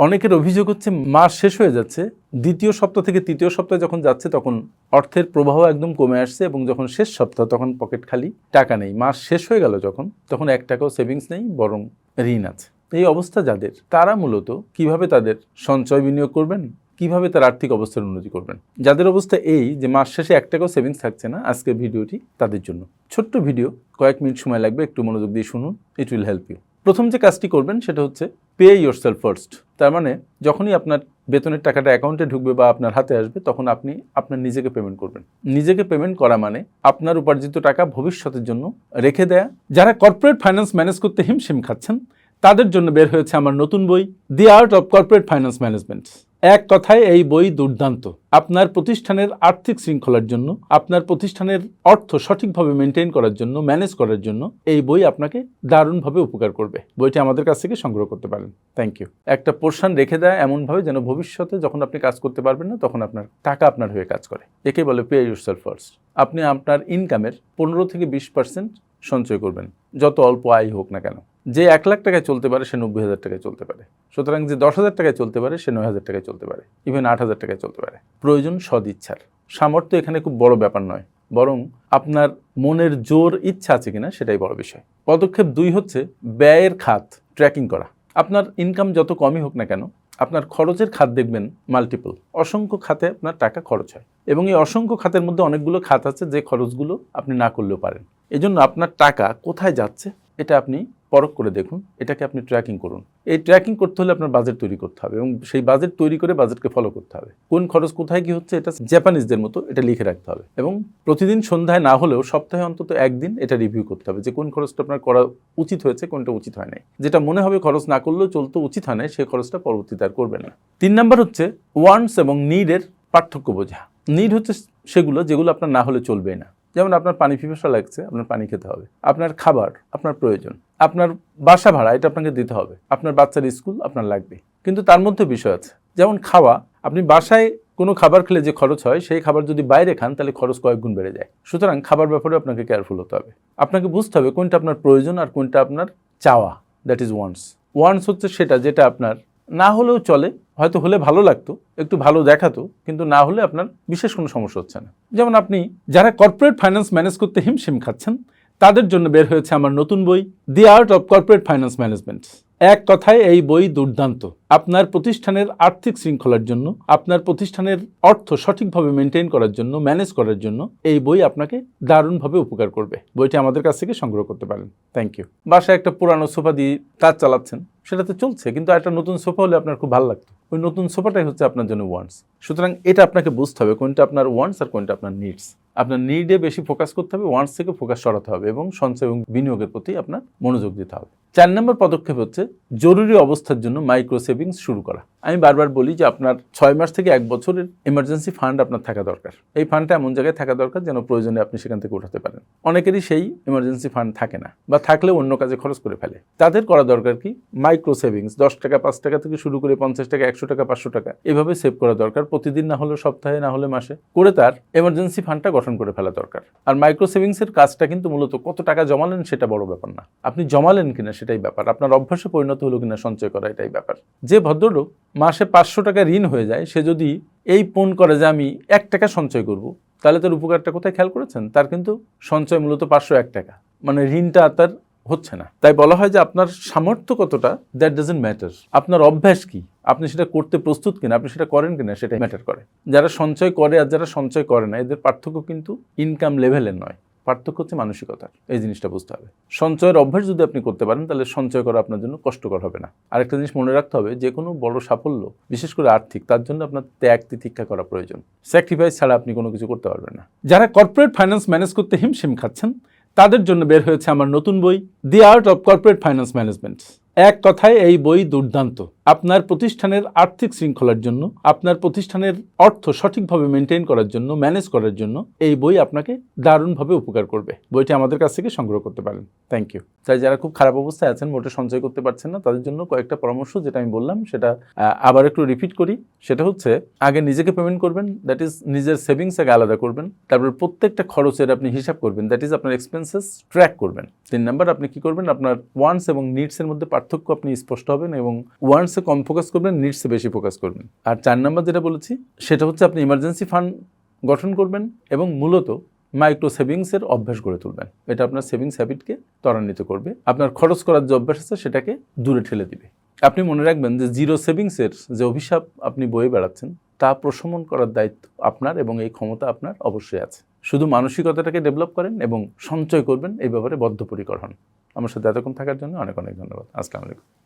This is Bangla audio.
অনেকের অভিযোগ হচ্ছে মাস শেষ হয়ে যাচ্ছে, দ্বিতীয় সপ্তাহ থেকে তৃতীয় সপ্তাহে যখন যাচ্ছে তখন অর্থের প্রবাহ একদম কমে আসছে এবং যখন শেষ সপ্তাহ তখন পকেট খালি, টাকা নেই। মাস শেষ হয়ে গেল তখন 1 টাকাও সেভিংস নেই, বরং ঋণ আছে। এই অবস্থা যাদের, তারা মূলত কিভাবে তাদের সঞ্চয় বিনিয়োগ করবেন, কিভাবে তার আর্থিক অবস্থার উন্নতি করবেন। যাদের অবস্থা এই যে মাস শেষে 1 টাকাও সেভিংস থাকছে না, আজকের ভিডিওটি তাদের জন্য। ছোট্ট ভিডিও, কয়েক মিনিট সময় লাগবে, একটু মনোযোগ দিয়ে শুনুন, ইট উইল হেল্প ইউ। প্রথম যে কাজটি করবেন সেটা হচ্ছে পে ইয়োরসেলফ ফার্স্ট। তার মানে যখনই আপনার বেতনের টাকাটা অ্যাকাউন্টে ঢুকবে বা আপনার হাতে আসবে তখন আপনি আপনার নিজেকে পেমেন্ট করবেন। নিজেকে পেমেন্ট করা মানে আপনার উপার্জিত টাকা ভবিষ্যতের জন্য রেখে দেয়া। যারা কর্পোরেট ফাইন্যান্স ম্যানেজ করতে হিমশিম খাচ্ছেন তাদের জন্য বের হয়েছে আমার নতুন বই, দি art of corporate finance management. এক কথায় এই বই দুর্দান্ত। আপনার প্রতিষ্ঠানের আর্থিক শৃঙ্খলার জন্য, আপনার প্রতিষ্ঠানের অর্থ সঠিকভাবে মেনটেন করার জন্য, ম্যানেজ করার জন্য এই বই আপনাকে দারুণভাবে উপকার করবে। বইটি আমাদের কাছ থেকে সংগ্রহ করতে পারেন। Thank you. একটা পোর্শন রেখে দেয় এমনভাবে যেন ভবিষ্যতে যখন আপনি কাজ করতে পারবেন না তখন আপনার টাকা আপনার হয়ে কাজ করে। একে বলে পে ইয়োরসেলফ ফার্স্ট। আপনি আপনার ইনকামের 15 থেকে 20% সঞ্চয় করবেন, যত অল্প আয় হোক না কেন। যে 1 লাখ টাকায় চলতে পারে সে 90,000 টাকায় চলতে পারে। সুতরাং যে 10,000 টাকায় চলতে পারে সে 9,000 টাকায় চলতে পারে, ইভেন 8,000 টাকায় চলতে পারে। প্রয়োজন সদিচ্ছার। সামর্থ্য এখানে খুব বড় ব্যাপার নয়, বরং আপনার মনের জোর, ইচ্ছা আছে কিনা সেটাই বড় বিষয়। পদক্ষেপ 2 হচ্ছে ব্যয়ের খাত ট্র্যাকিং করা। আপনার ইনকাম যত কমই হোক না কেন, আপনার খরচের খাত দেখবেন মাল্টিপল, অসংখ্য খাতে আপনার টাকা খরচ হয় এবং এই অসংখ্য খাতের মধ্যে অনেকগুলো খাত আছে যে খরচগুলো আপনি না করলেও পারেন। এজন্য আপনার টাকা কোথায় যাচ্ছে এটা আপনি পরখ করে দেখুন, এটাকে আপনি ট্র্যাকিং করুন। এই ট্র্যাকিং করতে হলে আপনার বাজেট তৈরি করতে হবে এবং সেই বাজেট তৈরি করে বাজেটকে ফলো করতে হবে। কোন খরচ কোথায় কি হচ্ছে এটা জাপানিজদের মতো এটা লিখে রাখতে হবে এবং প্রতিদিন সন্ধ্যায় না হলেও সপ্তাহে অন্তত একদিন এটা রিভিউ করতে হবে যে কোন খরচটা আপনার করা উচিত হয়েছে, কোনটা উচিত হয় নাই। যেটা মনে হবে খরচ না করলেও চলতে উচিত হয় নাই, সেই খরচটা পরবর্তীতে আর করবেন না। 3 নাম্বার হচ্ছে ওয়ান্টস এবং নিডের পার্থক্য বোঝা। নিড হচ্ছে যেগুলো আপনার না হলে চলবেই না। যেমন আপনার পানি পিপাসা লাগছে, আপনার পানি খেতে হবে। আপনার খাবার আপনার প্রয়োজন। আপনার বাসা ভাড়া এটা আপনাকে দিতে হবে। আপনার বাচ্চার স্কুল আপনার লাগবে। কিন্তু তার মধ্যে বিষয় আছে, যেমন খাওয়া। আপনি বাসায় কোনো খাবার খেলে যে খরচ হয় সেই খাবার যদি বাইরে খান তাহলে খরচ কয়েক গুণ বেড়ে যায়। সুতরাং খাবার ব্যাপারে আপনাকে কেয়ারফুল হতে হবে। আপনাকে বুঝতে হবে কোনটা আপনার প্রয়োজন আর কোনটা আপনার চাওয়া, দ্যাট ইজ ওয়ান্টস। ওয়ান্টস হচ্ছে সেটা যেটা আপনার না হলেও চলে, হয়তো হলে ভালো লাগতো, একটু ভালো দেখাতো, কিন্তু না হলে আপনার বিশেষ কোনো সমস্যা হচ্ছে না। যেমন আপনি যারা কর্পোরেট ফাইন্যান্স ম্যানেজ করতে হিমশিম খাচ্ছেন তাদের জন্য বের হয়েছে আমার নতুন বই, দি art of corporate finance management. এক কথায় এই বই দুর্দান্ত। আপনার প্রতিষ্ঠানের আর্থিক শৃঙ্খলার জন্য, আপনার প্রতিষ্ঠানের অর্থ সঠিকভাবে মেনটেন করার জন্য, ম্যানেজ করার জন্য এই বই আপনাকে দারুণভাবে উপকার করবে। বইটি আমাদের কাছ থেকে সংগ্রহ করতে পারেন। Thank you. বাসায় একটা পুরানো সোফা দিয়ে কাজ চালাচ্ছেন, সেটাতে চলছে, কিন্তু একটা নতুন সোফা হলে আপনার খুব ভালো লাগতো। ওই নতুন সোফাটাই হচ্ছে আপনার জন্য ওয়ান্টস। সুতরাং এটা আপনাকে বুঝতে হবে কোনটা আপনার ওয়ান্টস আর কোনটা আপনার নিডস। আপনার নিডে বেশি ফোকাস করতে হবে, ওয়ান্টস থেকে ফোকাস সরাতে হবে এবং সঞ্চয় এবং বিনিয়োগের প্রতি আপনার মনোযোগ দিতে হবে। 4 নম্বর পদক্ষেপ হচ্ছে জরুরি অবস্থার জন্য মাইক্রো সেভিংস শুরু করা। আমি বারবার বলি যে আপনার 6 মাস থেকে 1 বছরের এমার্জেন্সি ফান্ড আপনার থাকা দরকার। এই ফান্ডটা এমন জায়গায় থাকা দরকার যেন প্রয়োজনে আপনি সেখান থেকে উঠাতে পারেন। অনেকেরই সেই এমার্জেন্সি ফান্ড থাকে না বা থাকলেও অন্য কাজে খরচ করে ফেলে। তাদের করা দরকার কি, মাইক্রো সেভিংস 10 টাকা 5 টাকা থেকে শুরু করে 50 টাকা 100 টাকা 500 টাকা এভাবে সেভ করা দরকার। প্রতিদিন না হলেও সপ্তাহে, না হলে মাসে করে তার এমার্জেন্সি ফান্ডটা গঠন করে ফেলা দরকার। আর মাইক্রো সেভিংসের কাজটা কিন্তু মূলত কত টাকা জমালেন সেটা বড় ব্যাপার না, আপনি জমালেন কিনা সেটাই ব্যাপার। আপনার অভ্যাসে পরিণত হলো কিনা সঞ্চয় করা, এটাই ব্যাপার। যে ভদ্রলোক মাসে 500 টাকা ঋণ হয়ে যায়, সে যদি এই পণ করে যে আমি 1 টাকা সঞ্চয় করব, তাহলে তার উপকারটা কোথায় খেয়াল করেছেন? তার কিন্তু সঞ্চয় মূলত 501 টাকা, মানে ঋণটা তার হচ্ছে না। তাই বলা হয় যে আপনার সামর্থ্য কতটা, দ্যাট ডাজন্ট ম্যাটার। আপনার অভ্যাস কি, আপনি সেটা করতে প্রস্তুত কিনা, আপনি সেটা করেন কিনা সেটাই ম্যাটার করে। যারা সঞ্চয় করে আর যারা সঞ্চয় করে না, এদের পার্থক্য কিন্তু ইনকাম লেভেলের নয়, পার্থক্য হচ্ছে মানসিকতার। এই জিনিসটা বুঝতে হবে। সঞ্চয়ের অভ্যাস যদি আপনি করতে পারেন তাহলে সঞ্চয় করা আপনার জন্য কষ্টকর হবে না। আরেকটা জিনিস মনে রাখতে হবে, যে কোনো বড় সাফল্য, বিশেষ করে আর্থিক, তার জন্য আপনার ত্যাগ তিতিক্ষা করা প্রয়োজন। স্যাক্রিফাইস ছাড়া আপনি কোনো কিছু করতে পারবেন না। যারা কর্পোরেট ফাইন্যান্স ম্যানেজ করতে হিমশিম খাচ্ছেন তাদের জন্য বের হয়েছে আমার নতুন বই, দি art of corporate finance management. এক কথায় এই বই দুর্দান্ত। আপনার প্রতিষ্ঠানের আর্থিক শৃঙ্খলার জন্য, আপনার প্রতিষ্ঠানের অর্থ সঠিকভাবে মেনটেন করার জন্য, ম্যানেজ করার জন্য এই বই আপনাকে দারুণভাবে উপকার করবে। বইটি আমাদের কাছ থেকে সংগ্রহ করতে পারেন। Thank you. তাই যারা খুব খারাপ অবস্থায় আছেন, মোটে সঞ্চয় করতে পারছেন না, তাদের জন্য কয়েকটা পরামর্শ যেটা আমি বললাম সেটা আবার একটু রিপিট করি। সেটা হচ্ছে, আগে নিজেকে পেমেন্ট করবেন, দ্যাট ইজ নিজের সেভিংস আগে আলাদা করবেন। তারপর প্রত্যেকটা খরচের আপনি হিসাব করবেন, দ্যাট ইজ আপনার এক্সপেন্সেস ট্র্যাক করবেন। 3 নাম্বার, আপনি কি করবেন, আপনার ওয়ান্টস এবং নিডসের মধ্যে পার্থক্য পার্থক্য আপনি স্পষ্ট হবেন এবং ওয়ান্টসে কম ফোকাস করবেন, নিডসে বেশি ফোকাস করবেন। আর 4 নাম্বার যেটা বলেছি সেটা হচ্ছে আপনি ইমার্জেন্সি ফান্ড গঠন করবেন এবং মূলত মাইক্রো সেভিংসের অভ্যাস গড়ে তুলবেন। এটা আপনার সেভিংস হ্যাবিটকে ত্বরান্বিত করবে, আপনার খরচ করার যে অভ্যাস আছে সেটাকে দূরে ঠেলে দিবে। আপনি মনে রাখবেন যে জিরো সেভিংসের যে অভিশাপ আপনি বয়ে বেড়াচ্ছেন তা প্রশমন করার দায়িত্ব আপনার এবং এই ক্ষমতা আপনার অবশ্যই আছে। শুধু মানসিকতাটাকে ডেভেলপ করেন এবং সঞ্চয় করবেন, এই ব্যাপারে বদ্ধপরিকর হন। আমার সাথে এতক্ষণ থাকার জন্য অনেক অনেক ধন্যবাদ। আসসালামু আলাইকুম।